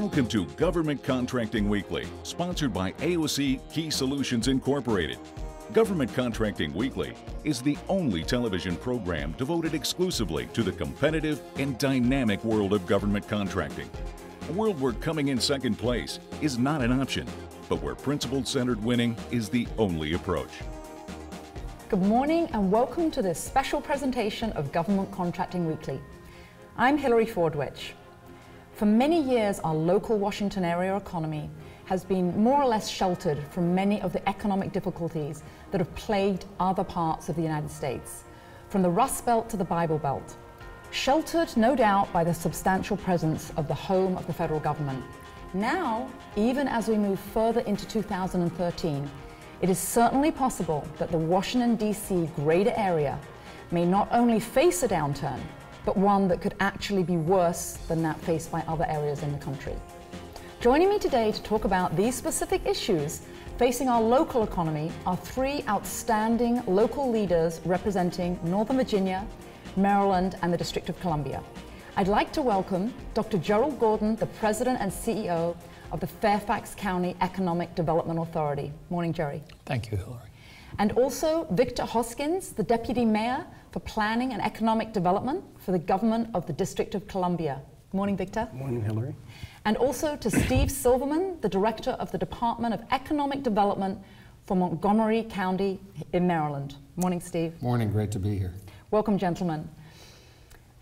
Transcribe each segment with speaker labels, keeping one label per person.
Speaker 1: Welcome to Government Contracting Weekly, sponsored by AOC Key Solutions Incorporated. Government Contracting Weekly is the only television program devoted exclusively to the competitive and dynamic world of government contracting. A world where coming in second place is not an option, but where principle-centered winning is the only approach.
Speaker 2: Good morning and welcome to this special presentation of Government Contracting Weekly. I'm Hilary Fordwich. For many years, our local Washington area economy has been more or less sheltered from many of the economic difficulties that have plagued other parts of the United States, from the Rust Belt to the Bible Belt. Sheltered, no doubt, by the substantial presence of the home of the federal government. Now, even as we move further into 2013, it is certainly possible that the Washington, D.C. greater area may not only face a downturn, but one that could actually be worse than that faced by other areas in the country. Joining me today to talk about these specific issues facing our local economy are three outstanding local leaders representing Northern Virginia, Maryland, and the District of Columbia. I'd like to welcome Dr. Gerald Gordon, the President and CEO of the Fairfax County Economic Development Authority. Morning, Jerry.
Speaker 3: Thank you, Hillary.
Speaker 2: And also Victor Hoskins, the Deputy Mayor for Planning and Economic Development for the Government of the District of Columbia. Morning, Victor.
Speaker 4: Morning, Hillary.
Speaker 2: And also to Steve Silverman, the Director of the Department of Economic Development for Montgomery County in Maryland. Morning, Steve.
Speaker 3: Morning, great to be here.
Speaker 2: Welcome, gentlemen.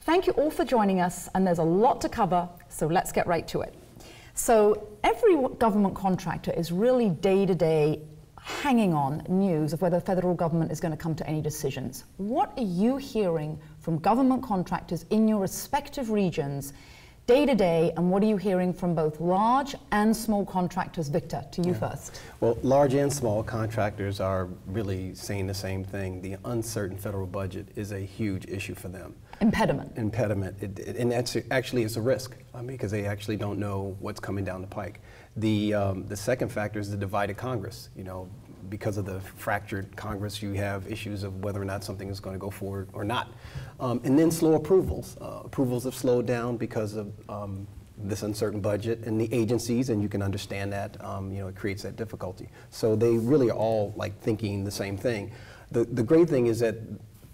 Speaker 2: Thank you all for joining us, and there's a lot to cover, so let's get right to it. So every government contractor is really day-to-day hanging on news of whether the federal government is going to come to any decisions. What are you hearing from government contractors in your respective regions day to day, and what are you hearing from both large and small contractors? Victor, to you first.
Speaker 4: Well, large and small contractors are really saying the same thing. The uncertain federal budget is a huge issue for them.
Speaker 2: Impediment.
Speaker 4: And that's actually it's a risk because they actually don't know what's coming down the pike. The second factor is the divided Congress. You know, because of the fractured Congress, you have issues of whether or not something is going to go forward or not. And then slow approvals. Approvals have slowed down because of this uncertain budget and the agencies, and you can understand that. You know, it creates that difficulty. So they really are all like thinking the same thing. The great thing is that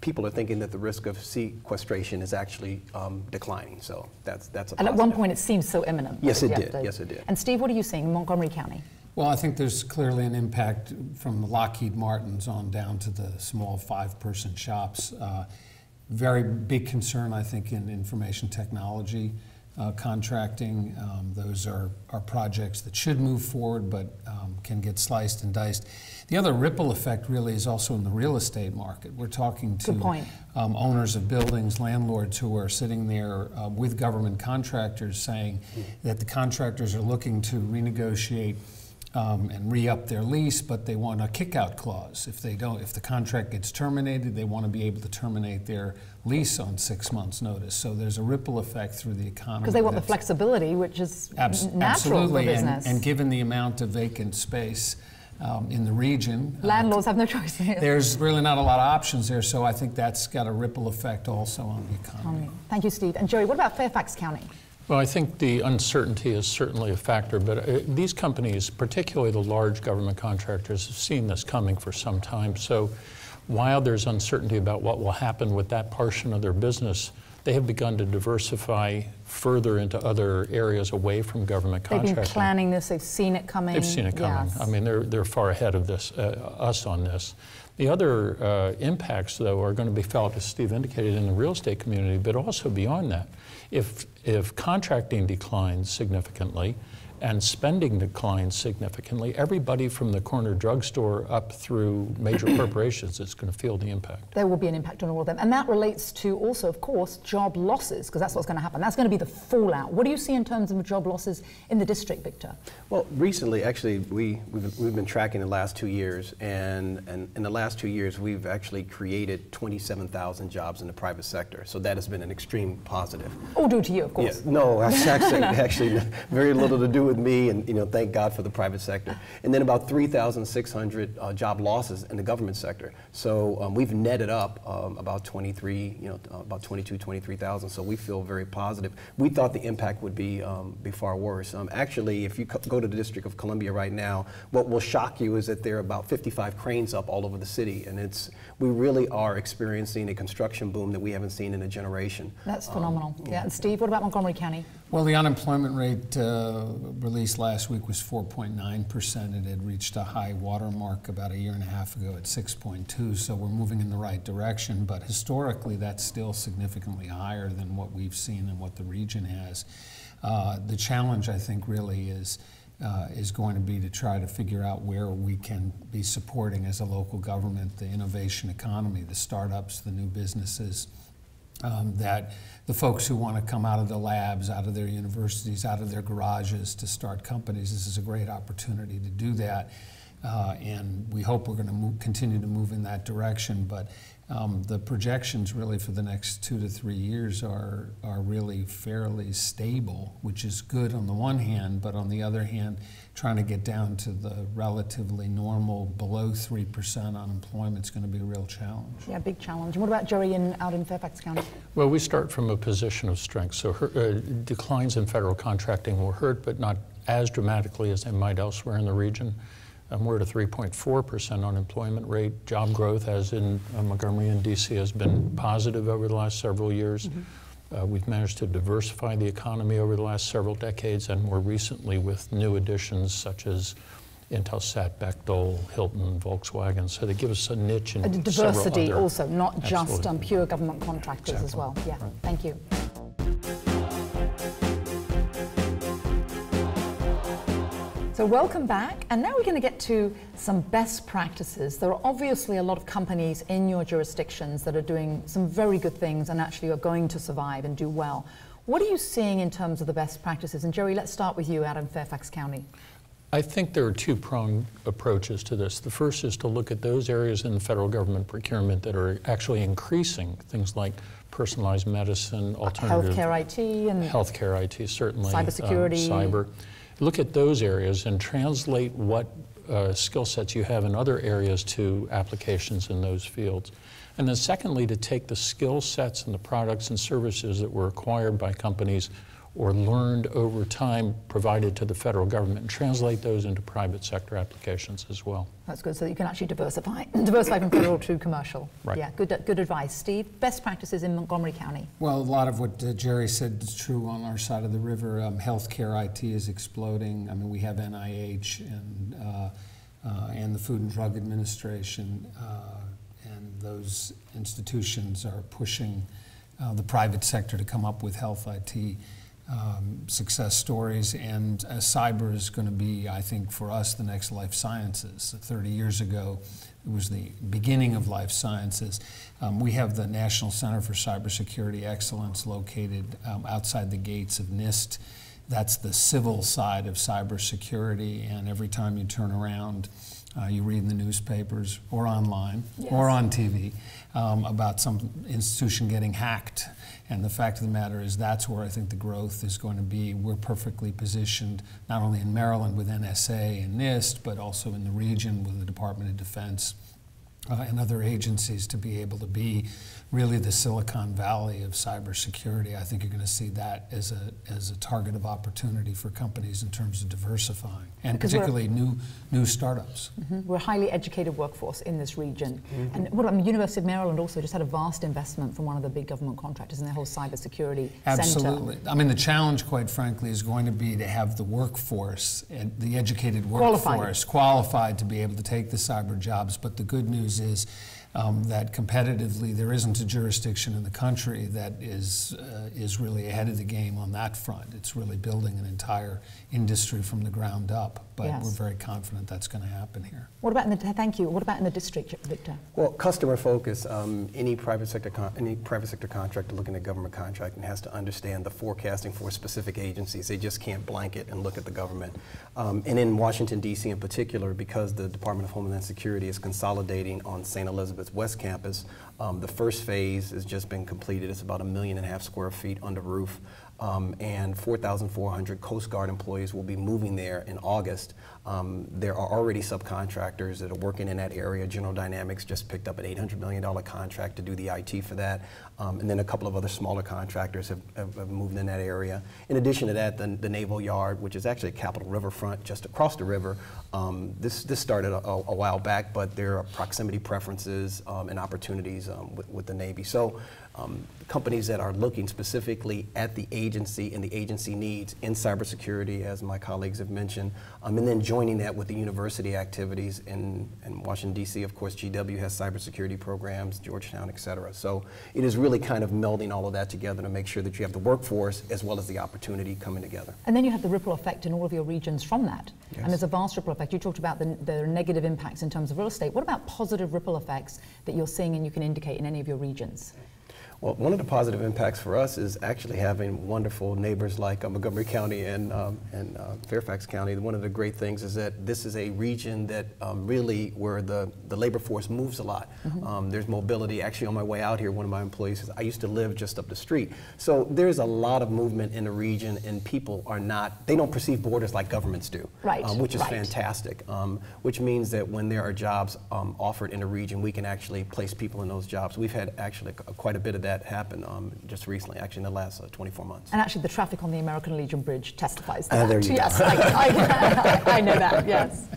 Speaker 4: people are thinking that the risk of sequestration is actually declining. So that's a positive.
Speaker 2: And at one point it seems so imminent.
Speaker 4: Yes, it did. Yes, it did.
Speaker 2: And Steve, what are you seeing in Montgomery County?
Speaker 3: Well, I think there's clearly an impact from Lockheed Martin's on down to the small 5-person shops. Very big concern, I think, in information technology contracting. Those are projects that should move forward but can get sliced and diced. The other ripple effect really is also in the real estate market. We're talking to owners of buildings, landlords who are sitting there with government contractors saying that the contractors are looking to renegotiate and re-up their lease, but they want a kick-out clause. If the contract gets terminated, they want to be able to terminate their lease on 6 months' notice. So there's a ripple effect through the economy.
Speaker 2: Because they want the flexibility, which is natural
Speaker 3: absolutely,
Speaker 2: for business.
Speaker 3: And given the amount of vacant space in the region,
Speaker 2: landlords have no choice.
Speaker 3: There's really not a lot of options there, so I think that's got a ripple effect also on the economy.
Speaker 2: Thank you, Steve. And Joey, what about Fairfax County?
Speaker 5: Well, I think the uncertainty is certainly a factor, but these companies, particularly the large government contractors, have seen this coming for some time. So while there's uncertainty about what will happen with that portion of their business, they have begun to diversify further into other areas away from government contracting.
Speaker 2: They've been planning this, they've seen it coming.
Speaker 5: They've seen it coming. Yes. I mean, they're far ahead of this, us on this. The other impacts, though, are going to be felt, as Steve indicated, in the real estate community, but also beyond that. If contracting declines significantly and spending declines significantly, everybody from the corner drugstore up through major corporations is going to feel the impact.
Speaker 2: There will be an impact on all of them. And that relates to also, of course, job losses, because that's what's going to happen. That's going to be the fallout. What do you see in terms of job losses in the district, Victor?
Speaker 4: Well, recently, actually, we've been tracking the last 2 years, and in the last 2 years, we've actually created 27,000 jobs in the private sector. So that has been an extreme positive.
Speaker 2: All due to you, of course.
Speaker 4: Yeah, no, that's actually very little to do with me, and thank God for the private sector. And then about 3,600 job losses in the government sector. So we've netted up about 23,000. So we feel very positive. We thought the impact would be far worse. Actually, if you go to the District of Columbia right now, what will shock you is that there are about 55 cranes up all over the city, and we really are experiencing a construction boom that we haven't seen in a generation.
Speaker 2: That's phenomenal. Yeah. And Steve, what about Montgomery County?
Speaker 3: Well, the unemployment rate released last week was 4.9%. It had reached a high water mark about a year and a half ago at 6.2, so we're moving in the right direction. But historically, that's still significantly higher than what we've seen and what the region has. The challenge, I think, really is going to be to try to figure out where we can be supporting as a local government the innovation economy, the startups, the new businesses, that the folks who want to come out of the labs, out of their universities, out of their garages to start companies. This is a great opportunity to do that. And we hope we're going to continue to move in that direction. But the projections really for the next 2 to 3 years are really fairly stable, which is good on the one hand, but on the other hand, trying to get down to the relatively normal below 3% unemployment is going to be a real challenge.
Speaker 2: Yeah, big challenge. And what about Jerry out in Fairfax County?
Speaker 5: Well, we start from a position of strength. So declines in federal contracting will hurt, but not as dramatically as they might elsewhere in the region. We're at a 3.4% unemployment rate. Job growth, as in Montgomery and DC, has been positive over the last several years. We've managed to diversify the economy over the last several decades, and more recently with new additions such as Intelsat, Bechtel, Hilton, Volkswagen. So they give us a niche in
Speaker 2: diversity
Speaker 5: several other,
Speaker 2: also, not just
Speaker 5: absolutely,
Speaker 2: pure government contractors as well. Yeah,
Speaker 5: right.
Speaker 2: Thank you. So welcome back, and now we're going to get to some best practices. There are obviously a lot of companies in your jurisdictions that are doing some very good things and actually are going to survive and do well. What are you seeing in terms of the best practices? And Jerry, let's start with you out in Fairfax County.
Speaker 5: I think there are two-pronged approaches to this. The first is to look at those areas in the federal government procurement that are actually increasing, things like personalized medicine, alternative
Speaker 2: healthcare IT, and
Speaker 5: healthcare IT, certainly,
Speaker 2: cybersecurity,
Speaker 5: cyber. Look at those areas and translate what skill sets you have in other areas to applications in those fields. And then secondly, to take the skill sets and the products and services that were acquired by companies or learned over time provided to the federal government and translate those into private sector applications as well.
Speaker 2: That's good, so that you can actually diversify from federal to commercial.
Speaker 5: Right.
Speaker 2: Yeah, good advice. Steve, best practices in Montgomery County?
Speaker 3: Well, a lot of what Jerry said is true on our side of the river. Healthcare IT is exploding. I mean, we have NIH and the Food and Drug Administration, and those institutions are pushing the private sector to come up with health IT success stories, and cyber is going to be, I think, for us, the next life sciences. 30 years ago, it was the beginning of life sciences. We have the National Center for Cybersecurity Excellence located outside the gates of NIST. That's the civil side of cybersecurity, and every time you turn around, you read in the newspapers or online, yes, or on TV about some institution getting hacked. And the fact of the matter is that's where I think the growth is going to be. We're perfectly positioned, not only in Maryland with NSA and NIST, but also in the region with the Department of Defense and other agencies to be able to be really the Silicon Valley of cybersecurity. I think you're going to see that as a target of opportunity for companies in terms of diversifying, and because particularly new startups.
Speaker 2: Mm-hmm. We're a highly educated workforce in this region. Mm-hmm. And what about the University of Maryland also just had a vast investment from one of the big government contractors in their whole cybersecurity
Speaker 3: Absolutely.
Speaker 2: center.
Speaker 3: I mean, the challenge, quite frankly, is going to be to have the workforce, the educated workforce, qualified to be able to take the cyber jobs. But the good news is that competitively there isn't a jurisdiction in the country that is really ahead of the game on that front. It's really building an entire industry from the ground up, but yes, we're very confident that's going to happen here.
Speaker 2: What about thank you. What about in the district, Victor?
Speaker 4: Well, customer focus. Any private sector contractor looking at government contracting has to understand the forecasting for specific agencies. They just can't blanket and look at the government. And in Washington, D.C. in particular, because the Department of Homeland Security is consolidating on St. Elizabeth's West Campus, the first phase has just been completed. It's about 1.5 million square feet under roof. and 4,400 Coast Guard employees will be moving there in August. There are already subcontractors that are working in that area. General Dynamics just picked up an $800 million contract to do the IT for that. And then a couple of other smaller contractors have moved in that area. In addition to that, the Naval Yard, which is actually at Capitol Riverfront, just across the river, this started a while back, but there are proximity preferences and opportunities with the Navy. So companies that are looking specifically at the agency and the agency needs in cybersecurity, as my colleagues have mentioned, and then joining that with the university activities in Washington, D.C. Of course, GW has cybersecurity programs, Georgetown, et cetera. So it is really kind of melding all of that together to make sure that you have the workforce as well as the opportunity coming together.
Speaker 2: And then you have the ripple effect in all of your regions from that.
Speaker 4: Yes.
Speaker 2: And there's a vast ripple effect. You talked about the negative impacts in terms of real estate. What about positive ripple effects that you're seeing and you can indicate in any of your regions?
Speaker 4: Well, one of the positive impacts for us is actually having wonderful neighbors like Montgomery County and Fairfax County. One of the great things is that this is a region that really where the labor force moves a lot.
Speaker 2: Mm-hmm.
Speaker 4: There's mobility. Actually, on my way out here, one of my employees says, I used to live just up the street. So there's a lot of movement in the region, and people are not, they don't perceive borders like governments do,
Speaker 2: right.
Speaker 4: Which is
Speaker 2: right.
Speaker 4: fantastic, which means that when there are jobs offered in a region, we can actually place people in those jobs. We've had actually quite a bit of that happen just recently, actually in the last 24 months.
Speaker 2: And actually the traffic on the American Legion Bridge testifies to that.
Speaker 4: There you
Speaker 2: yes,
Speaker 4: go.
Speaker 2: I know that, yes.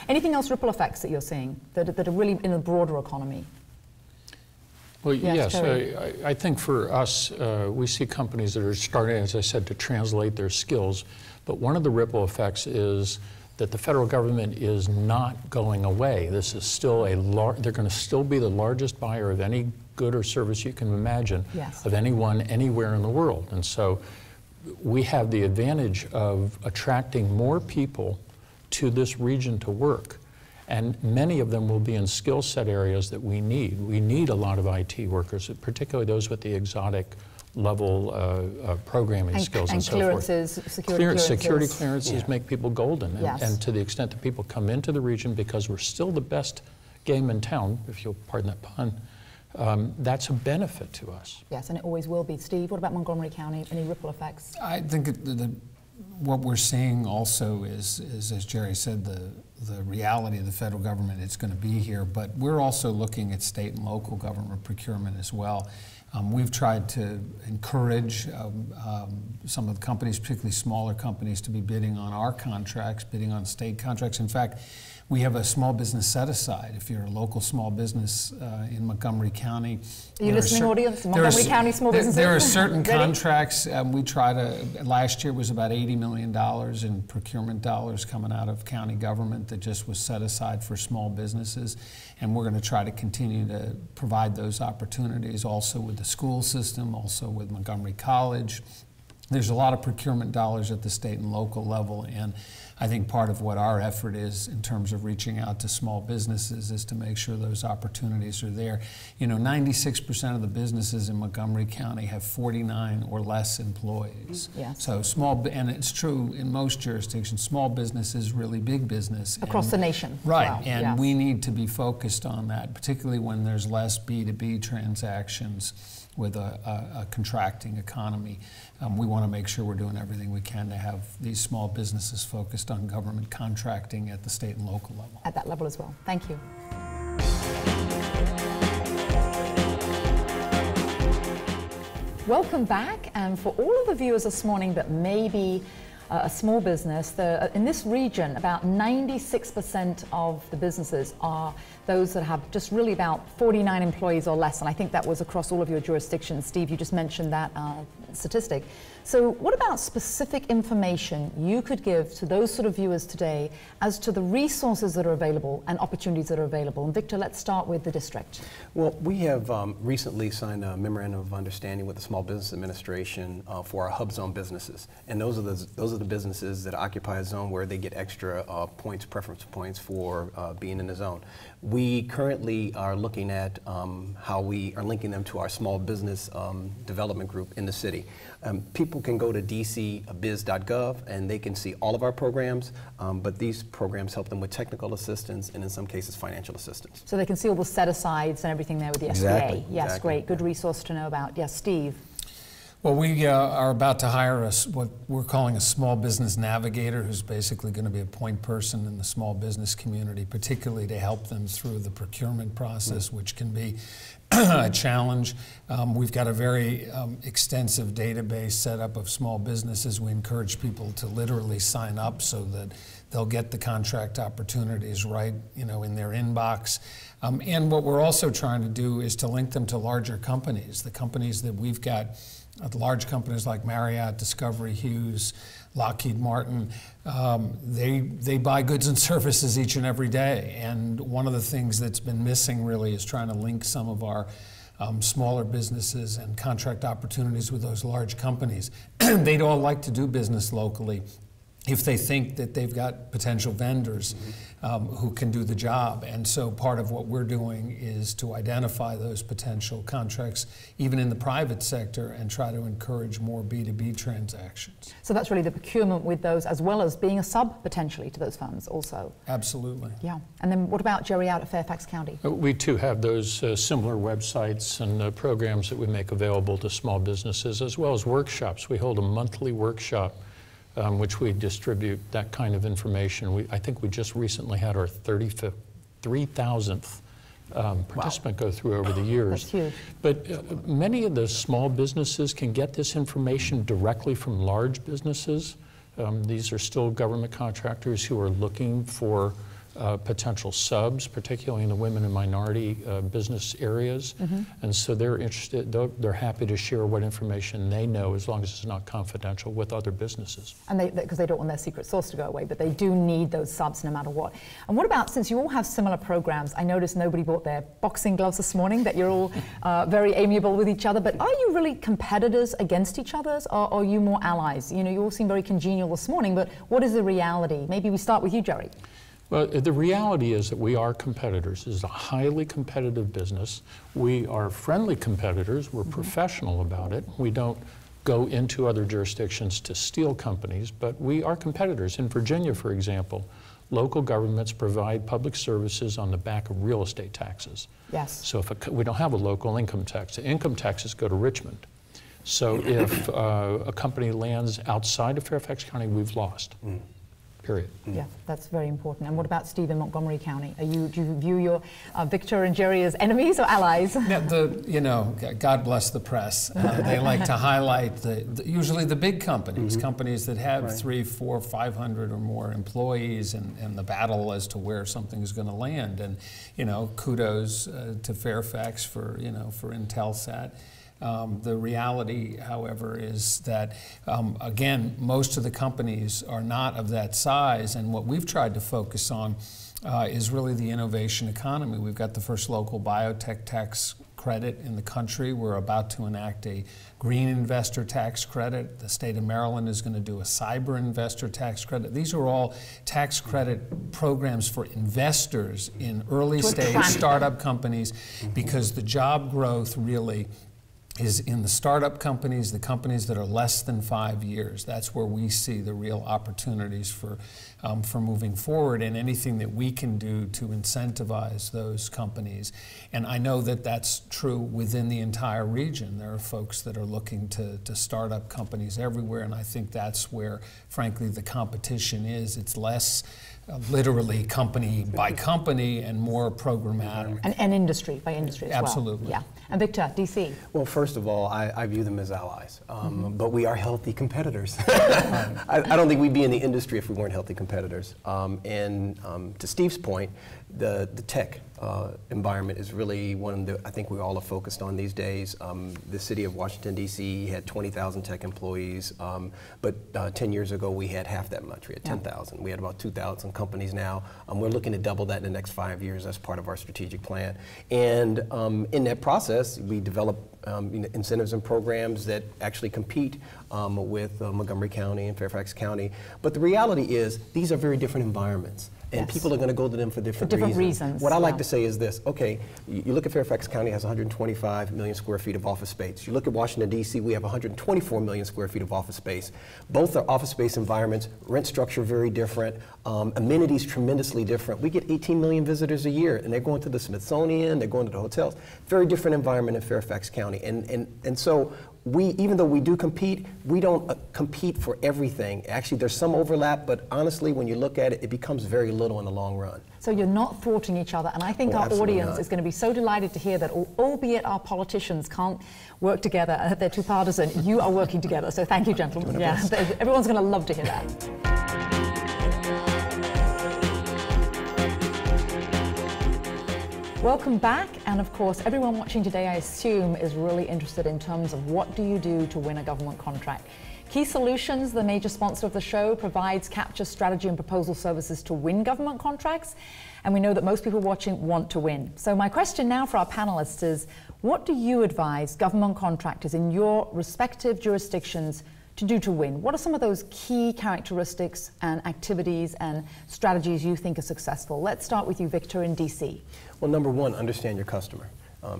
Speaker 2: Anything else ripple effects that you're seeing that are really in the broader economy?
Speaker 5: Well,
Speaker 2: Yes,
Speaker 5: I think for us, we see companies that are starting, as I said, to translate their skills. But one of the ripple effects is that the federal government is not going away. This is still they're going to still be the largest buyer of any good or service you can imagine,
Speaker 2: yes.
Speaker 5: of anyone, anywhere in the world. And so we have the advantage of attracting more people to this region to work. And many of them will be in skill set areas that we need. We need a lot of IT workers, particularly those with the exotic level programming skills and so
Speaker 2: clearances,
Speaker 5: forth.
Speaker 2: Security
Speaker 5: clearances make people golden.
Speaker 2: Yes.
Speaker 5: And to the extent that people come into the region because we're still the best game in town, if you'll pardon that pun, that's a benefit to us.
Speaker 2: Yes, and it always will be. Steve, what about Montgomery County? Any ripple effects?
Speaker 3: I think what we're seeing also is, as Jerry said, the reality of the federal government. It's going to be here, but we're also looking at state and local government procurement as well. We've tried to encourage some of the companies, particularly smaller companies, to be bidding on our contracts, bidding on state contracts. In fact, we have a small business set aside. If you're a local small business in Montgomery County,
Speaker 2: are you listening, audience? Montgomery County small businesses.
Speaker 3: There are certain contracts. We try to. Last year was about $80 million in procurement dollars coming out of county government that just was set aside for small businesses, and we're going to try to continue to provide those opportunities. Also with the school system, also with Montgomery College. There's a lot of procurement dollars at the state and local level, and I think part of what our effort is in terms of reaching out to small businesses is to make sure those opportunities are there. You know, 96% of the businesses in Montgomery County have 49 or less employees.
Speaker 2: Yes.
Speaker 3: So and it's true in most jurisdictions, small business is really big business.
Speaker 2: Across the nation.
Speaker 3: Right,
Speaker 2: well,
Speaker 3: and
Speaker 2: yes.
Speaker 3: we need to be focused on that, particularly when there's less B2B transactions with a contracting economy. We want to make sure we're doing everything we can to have these small businesses focused on government contracting at the state and local level.
Speaker 2: At that level as well. Thank you. Welcome back, and for all of the viewers this morning that may be a small business, in this region about 96% of the businesses are those that have just really about 49 employees or less, and I think that was across all of your jurisdictions. Steve, you just mentioned that statistic. So what about specific information you could give to those sort of viewers today as to the resources that are available and opportunities that are available? And Victor, let's start with the district.
Speaker 4: Well, we have recently signed a memorandum of understanding with the Small Business Administration for our hub zone businesses, and those are the businesses that occupy a zone where they get extra points, preference points for being in the zone. We currently are looking at how we are linking them to our small business development group in the city. People can go to dcbiz.gov and they can see all of our programs, but these programs help them with technical assistance and in some cases financial assistance.
Speaker 2: So they can see all the set-asides and everything there with the SBA.
Speaker 4: Exactly.
Speaker 2: Yes,
Speaker 4: Exactly.
Speaker 2: great. Good resource to know about. Yes, Steve.
Speaker 3: Well, we are about to hire what we're calling a small business navigator, who's basically going to be a point person in the small business community, particularly to help them through the procurement process, which can be a challenge. We've got a very extensive database set up of small businesses. We encourage people to literally sign up so that they'll get the contract opportunities right, in their inbox. And what we're also trying to do is to link them to larger companies. The companies that we've got, large companies like Marriott, Discovery, Hughes, Lockheed Martin, they buy goods and services each and every day. And one of the things that's been missing really is trying to link some of our smaller businesses and contract opportunities with those large companies. They'd all like to do business locally if they think that they've got potential vendors who can do the job. And so part of what we're doing is to identify those potential contracts, even in the private sector, and try to encourage more B2B transactions.
Speaker 2: So that's really the procurement with those, as well as being a sub potentially to those firms also.
Speaker 3: Absolutely.
Speaker 2: Yeah. And then what about Jerry out at Fairfax County?
Speaker 5: We too have those similar websites and programs that we make available to small businesses, as well as workshops. We hold a monthly workshop which we distribute that kind of information. I think we just recently had our 3,000th participant go through over the years.
Speaker 2: That's huge.
Speaker 5: But many of the small businesses can get this information directly from large businesses. These are still government contractors who are looking for potential subs, particularly in the women and minority business areas. And so they're interested, they're happy to share what information they know, as long as it's not confidential, with other businesses. And
Speaker 2: because they don't want their secret sauce to go away, but they do need those subs no matter what. And what about, since you all have similar programs, I noticed nobody bought their boxing gloves this morning, that you're all very amiable with each other, but are you really competitors against each other, or are you more allies? You all seem very congenial this morning, but what is the reality? Maybe we start with you, Jerry.
Speaker 5: Well, the reality is that we are competitors. This is a highly competitive business. We are friendly competitors. We're professional about it. We don't go into other jurisdictions to steal companies, but we are competitors. In Virginia, for example, local governments provide public services on the back of real estate taxes.
Speaker 2: Yes.
Speaker 5: So if we don't have a local income tax. The income taxes go to Richmond. So if a company lands outside of Fairfax County, we've lost. Period.
Speaker 2: Yeah, that's very important. And what about Steve in Montgomery County? Do you view your Victor and Jerry as enemies or allies?
Speaker 3: No, God bless the press. They like to highlight usually the big companies, companies that have 300, 400, 500 or more employees, and the battle as to where something is going to land. And kudos to Fairfax for Intelsat. The reality, however, is that, again, most of the companies are not of that size, and what we've tried to focus on is really the innovation economy. We've got the first local biotech tax credit in the country. We're about to enact a green investor tax credit. The state of Maryland is going to do a cyber investor tax credit. These are all tax credit programs for investors in early stage startup companies, because the job growth really is in the startup companies, the companies that are less than 5 years. That's where we see the real opportunities for moving forward, and anything that we can do to incentivize those companies. And I know that that's true within the entire region. There are folks that are looking to start up companies everywhere, and I think that's where, frankly, the competition is. It's less literally company by company and more programmatic.
Speaker 2: And industry by industry as well.
Speaker 3: Absolutely.
Speaker 2: Yeah. And Victor, DC.
Speaker 4: Well, first of all, I view them as allies, but we are healthy competitors. I don't think we'd be in the industry if we weren't healthy competitors. To Steve's point, the tech environment is really one that I think we all are focused on these days. The city of Washington, D.C. had 20,000 tech employees, but 10 years ago we had half that much. We had 10,000. We had about 2,000 companies now. We're looking to double that in the next 5 years. That's part of our strategic plan. And in that process, we develop incentives and programs that actually compete with Montgomery County and Fairfax County. But the reality is, these are very different environments. And people are going to go to them for different reasons. What I like to say is this: okay, you look at Fairfax County has 125 million square feet of office space. You look at Washington, D.C., we have 124 million square feet of office space. Both are office space environments, rent structure very different, amenities tremendously different. We get 18 million visitors a year, and they're going to the Smithsonian, they're going to the hotels. Very different environment in Fairfax County. And so even though we do compete, we don't compete for everything. Actually, there's some overlap, but honestly, when you look at it, it becomes very little in the long run.
Speaker 2: So you're not thwarting each other, and I think our audience is going to be so delighted to hear that, albeit our politicians can't work together, they're too partisan, you are working together. So thank you, gentlemen. Yeah, everyone's going to love to hear that. Welcome back, and of course everyone watching today, I assume, is really interested in terms of what do you do to win a government contract. Key Solutions, the major sponsor of the show, provides capture, strategy and proposal services to win government contracts, and we know that most people watching want to win. So my question now for our panelists is, what do you advise government contractors in your respective jurisdictions to do to win? What are some of those key characteristics and activities and strategies you think are successful? Let's start with you, Victor, in DC.
Speaker 4: Well, number one, understand your customer.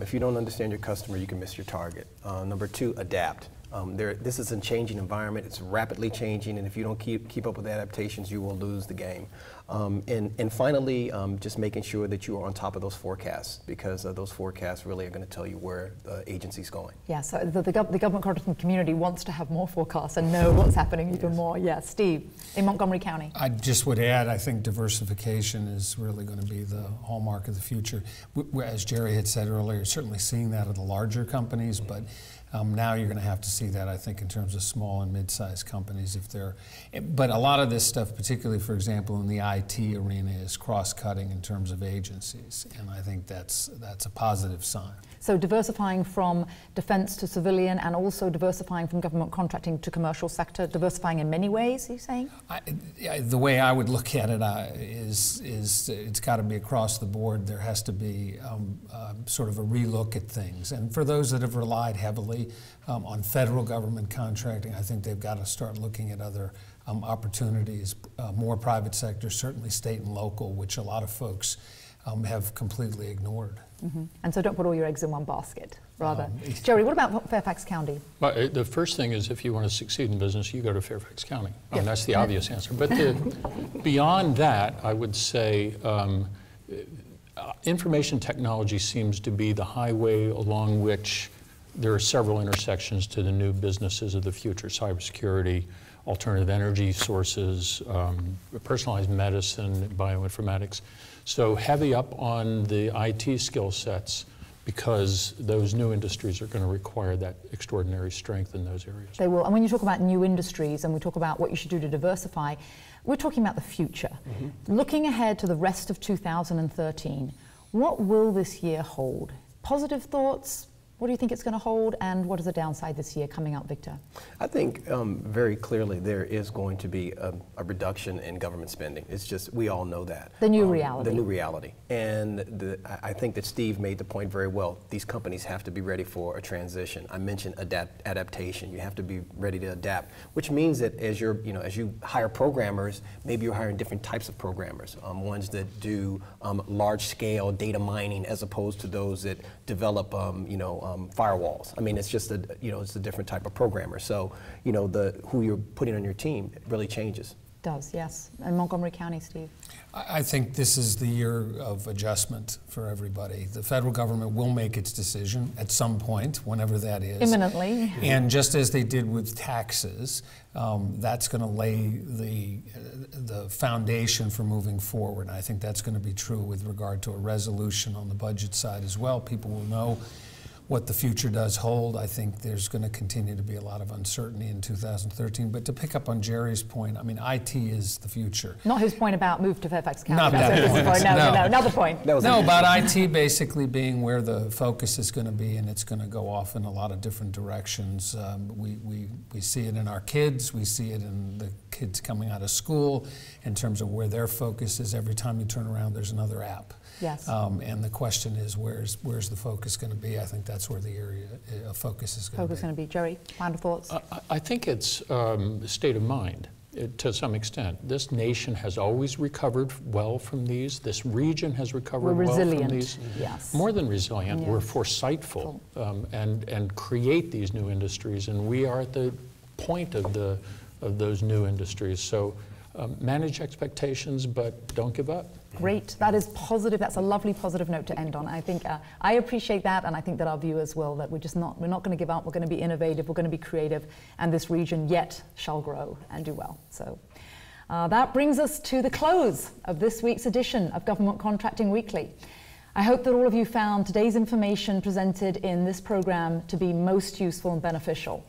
Speaker 4: If you don't understand your customer, you can miss your target. Number two, adapt. This is a changing environment. It's rapidly changing, and if you don't keep up with the adaptations, you will lose the game. And finally, just making sure that you are on top of those forecasts, because those forecasts really are going to tell you where the agency's going. Yeah,
Speaker 2: so the government contracting community wants to have more forecasts and know what's happening even more. Yeah, Steve, in Montgomery County.
Speaker 3: I just would add, I think diversification is really going to be the hallmark of the future. As Jerry had said earlier, certainly seeing that at the larger companies, but now you're going to have to see that, I think, in terms of small and mid-sized companies. But a lot of this stuff, particularly, for example, in the IT arena, is cross-cutting in terms of agencies, and I think that's a positive sign.
Speaker 2: So diversifying from defense to civilian, and also diversifying from government contracting to commercial sector, diversifying in many ways, are you saying?
Speaker 3: The way I would look at it is it's got to be across the board. There has to be sort of a relook at things. And for those that have relied heavily on federal government contracting, I think they've got to start looking at other opportunities, more private sector, certainly state and local, which a lot of folks have completely ignored.
Speaker 2: Mm-hmm. And so don't put all your eggs in one basket, rather. Jerry, what about Fairfax County?
Speaker 5: Well, the first thing is, if you want to succeed in business, you go to Fairfax County. That's the obvious answer. But beyond that, I would say information technology seems to be the highway along which there are several intersections to the new businesses of the future: cybersecurity, alternative energy sources, personalized medicine, bioinformatics. So heavy up on the IT skill sets, because those new industries are going to require that extraordinary strength in those areas.
Speaker 2: They will. And when you talk about new industries and we talk about what you should do to diversify, we're talking about the future. Mm-hmm. Looking ahead to the rest of 2013, what will this year hold? Positive thoughts? What do you think it's going to hold, and what is the downside this year coming up, Victor?
Speaker 4: I think very clearly there is going to be a reduction in government spending. It's just, we all know that.
Speaker 2: The new reality.
Speaker 4: The new reality. And I think that Steve made the point very well. These companies have to be ready for a transition. I mentioned adaptation. You have to be ready to adapt, which means that as you hire programmers, maybe you're hiring different types of programmers, ones that do large-scale data mining as opposed to those that develop, firewalls. I mean, it's just it's a different type of programmer. So, who you're putting on your team really changes.
Speaker 2: It does, yes. And Montgomery County, Steve?
Speaker 3: I think this is the year of adjustment for everybody. The federal government will make its decision at some point, whenever that is.
Speaker 2: Imminently.
Speaker 3: And just as they did with taxes, that's going to lay the foundation for moving forward. And I think that's going to be true with regard to a resolution on the budget side as well. People will know what the future does hold. I think there's going to continue to be a lot of uncertainty in 2013. But to pick up on Jerry's point, I mean, IT is the future.
Speaker 2: Not his point about move to Fairfax County.
Speaker 3: Not that point.
Speaker 2: No, another point.
Speaker 3: No, about IT basically being where the focus is going to be, and it's going to go off in a lot of different directions. We see it in our kids. We see it in the kids coming out of school in terms of where their focus is. Every time you turn around, there's another app.
Speaker 2: Yes.
Speaker 3: And the question is, where's the focus going to be? I think that's where the area of focus is going to be.
Speaker 2: Jerry, final thoughts?
Speaker 5: I think it's state of mind to some extent. This nation has always recovered well from these. This region has recovered well from these.
Speaker 2: Yes.
Speaker 5: More than resilient, yes. We're foresightful and create these new industries, and we are at the point of those new industries. So manage expectations, but don't give up.
Speaker 2: Great. That is positive. That's a lovely positive note to end on. I think I appreciate that, and I think that our viewers will, that we're not going to give up. We're going to be innovative. We're going to be creative, and this region yet shall grow and do well. So that brings us to the close of this week's edition of Government Contracting Weekly. I hope that all of you found today's information presented in this program to be most useful and beneficial.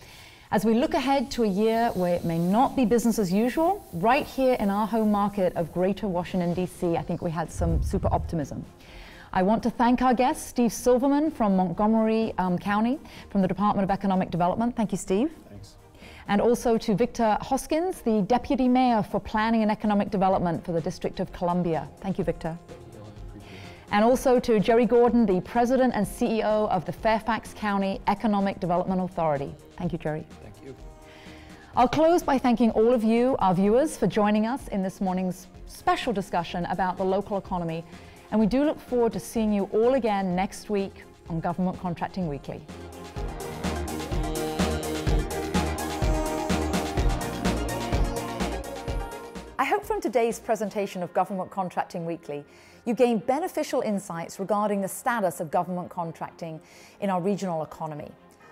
Speaker 2: As we look ahead to a year where it may not be business as usual, right here in our home market of Greater Washington, D.C., I think we had some super optimism. I want to thank our guest, Steve Silverman from Montgomery County, from the Department of Economic Development. Thank you, Steve.
Speaker 4: Thanks.
Speaker 2: And also to Victor Hoskins, the Deputy Mayor for Planning and Economic Development for the District of Columbia. Thank you, Victor. And also to Gerald Gordon, the President and CEO of the Fairfax County Economic Development Authority. Thank you, Jerry.
Speaker 4: Thank you.
Speaker 2: I'll close by thanking all of you, our viewers, for joining us in this morning's special discussion about the local economy. And we do look forward to seeing you all again next week on Government Contracting Weekly. I hope from today's presentation of Government Contracting Weekly, you gained beneficial insights regarding the status of government contracting in our regional economy.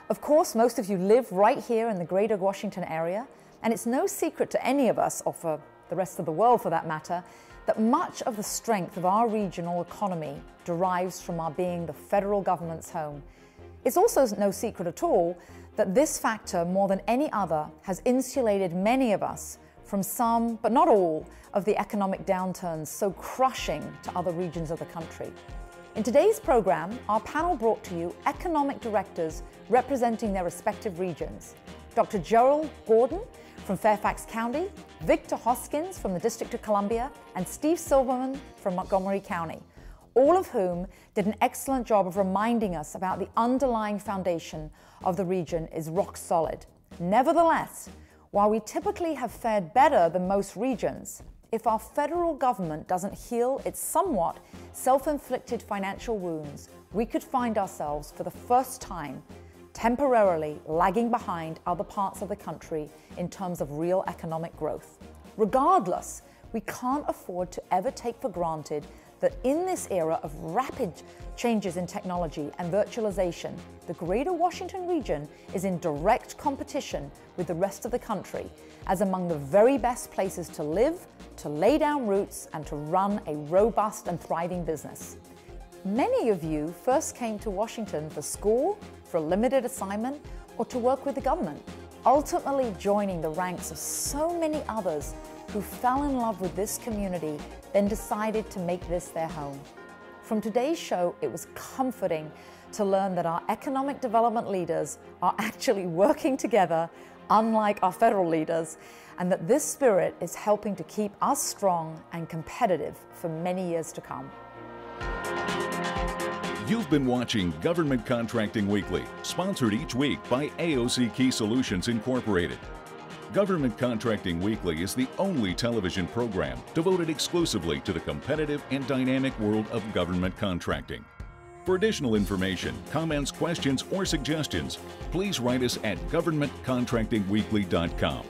Speaker 2: Of course, most of you live right here in the Greater Washington area, and it's no secret to any of us, or for the rest of the world for that matter, that much of the strength of our regional economy derives from our being the federal government's home. It's also no secret at all that this factor, more than any other, has insulated many of us from some, but not all, of the economic downturns so crushing to other regions of the country. In today's program, our panel brought to you economic directors representing their respective regions. Dr. Gerald Gordon from Fairfax County, Victor Hoskins from the District of Columbia, and Steve Silverman from Montgomery County, all of whom did an excellent job of reminding us about the underlying foundation of the region is rock solid. Nevertheless, while we typically have fared better than most regions, if our federal government doesn't heal its somewhat self-inflicted financial wounds, we could find ourselves for the first time temporarily lagging behind other parts of the country in terms of real economic growth. Regardless, we can't afford to ever take for granted that in this era of rapid changes in technology and virtualization, the Greater Washington region is in direct competition with the rest of the country as among the very best places to live, to lay down roots, and to run a robust and thriving business. Many of you first came to Washington for school, for a limited assignment, or to work with the government, ultimately joining the ranks of so many others who fell in love with this community, then decided to make this their home. From today's show, it was comforting to learn that our economic development leaders are actually working together, unlike our federal leaders, and that this spirit is helping to keep us strong and competitive for many years to come.
Speaker 1: You've been watching Government Contracting Weekly, sponsored each week by AOC Key Solutions Incorporated. Government Contracting Weekly is the only television program devoted exclusively to the competitive and dynamic world of government contracting. For additional information, comments, questions, or suggestions, please write us at governmentcontractingweekly.com.